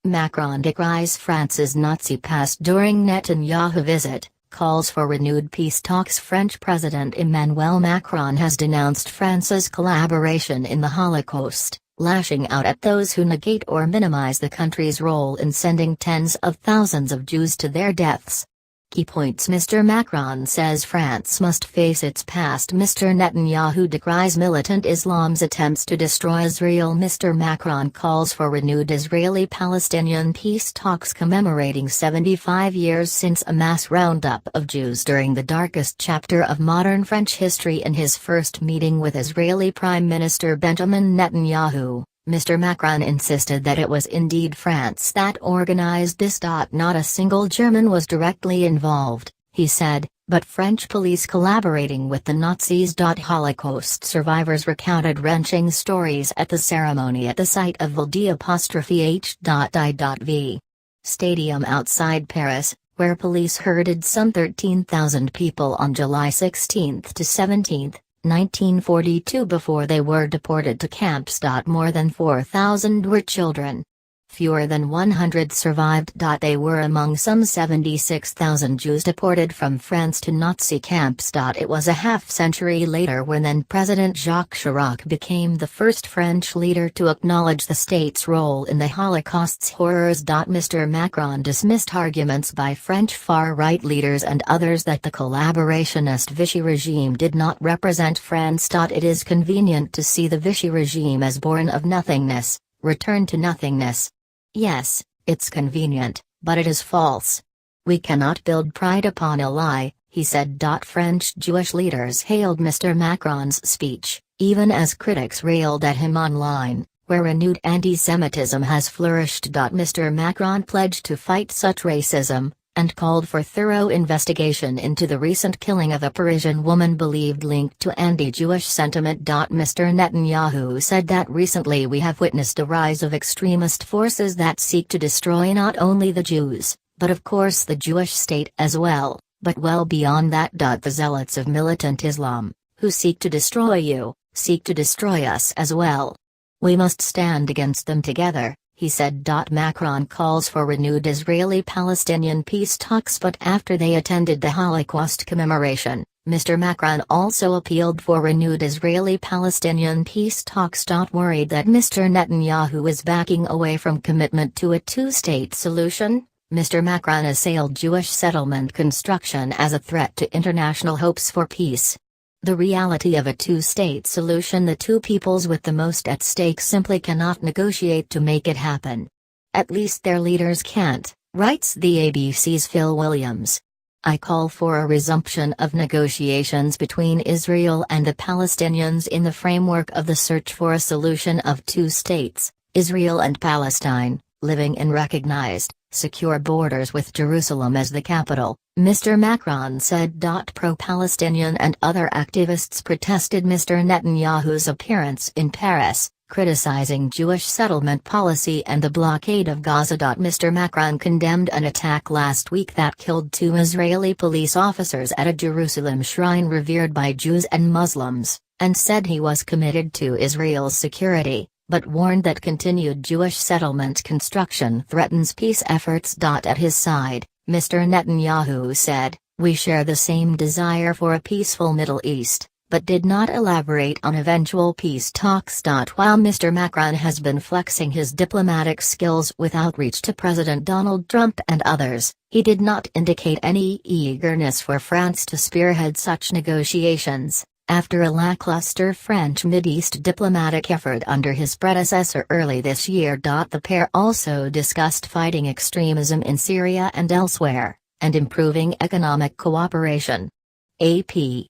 Macron decries France's Nazi past during Netanyahu visit, calls for renewed peace talks. French President Emmanuel Macron has denounced France's collaboration in the Holocaust, lashing out at those who negate or minimize the country's role in sending tens of thousands of Jews to their deaths. Key points. Mr. Macron says France must face its past. Mr. Netanyahu decries militant Islam's attempts to destroy Israel. Mr. Macron calls for renewed Israeli-Palestinian peace talks commemorating 75 years since a mass roundup of Jews during the darkest chapter of modern French history. In his first meeting with Israeli Prime Minister Benjamin Netanyahu, Mr. Macron insisted that it was indeed France that organized this. Not a single German was directly involved, he said, but French police collaborating with the Nazis. Holocaust survivors recounted wrenching stories at the ceremony at the site of H.I.V. Stadium outside Paris, where police herded some 13,000 people on July 16 to 17. 1942 before they were deported to camps. More than 4,000 were children. Fewer than 100 survived. They were among some 76,000 Jews deported from France to Nazi camps. It was a half-century later when then President Jacques Chirac became the first French leader to acknowledge the state's role in the Holocaust's horrors. Mr. Macron dismissed arguments by French far-right leaders and others that the collaborationist Vichy regime did not represent France. It is convenient to see the Vichy regime as born of nothingness, returned to nothingness. Yes, it's convenient, but it is false. We cannot build pride upon a lie, he said. French Jewish leaders hailed Mr. Macron's speech, even as critics railed at him online, where renewed anti-Semitism has flourished. Mr. Macron pledged to fight such racism, and called for thorough investigation into the recent killing of a Parisian woman believed linked to anti-Jewish sentiment. Mr. Netanyahu said that recently we have witnessed a rise of extremist forces that seek to destroy not only the Jews, but of course the Jewish state as well, but well beyond that. The zealots of militant Islam, who seek to destroy you, seek to destroy us as well. We must stand against them together, he said. Macron calls for renewed Israeli-Palestinian peace talks. But after they attended the Holocaust commemoration, Mr. Macron also appealed for renewed Israeli-Palestinian peace talks. Worried that Mr. Netanyahu is backing away from commitment to a two-state solution, Mr. Macron assailed Jewish settlement construction as a threat to international hopes for peace. The reality of a two-state solution: the two peoples with the most at stake simply cannot negotiate to make it happen. At least their leaders can't, writes the ABC's Phil Williams. I call for a resumption of negotiations between Israel and the Palestinians in the framework of the search for a solution of two states, Israel and Palestine, living in recognized, secure borders with Jerusalem as the capital, Mr. Macron said. Pro-Palestinian and other activists protested Mr. Netanyahu's appearance in Paris, criticizing Jewish settlement policy and the blockade of Gaza. Mr. Macron condemned an attack last week that killed 2 Israeli police officers at a Jerusalem shrine revered by Jews and Muslims, and said he was committed to Israel's security, but warned that continued Jewish settlement construction threatens peace efforts. At his side, Mr. Netanyahu said, "We share the same desire for a peaceful Middle East," but did not elaborate on eventual peace talks. While Mr. Macron has been flexing his diplomatic skills with outreach to President Donald Trump and others, he did not indicate any eagerness for France to spearhead such negotiations, after a lackluster French Mideast diplomatic effort under his predecessor early this year. The pair also discussed fighting extremism in Syria and elsewhere, and improving economic cooperation. AP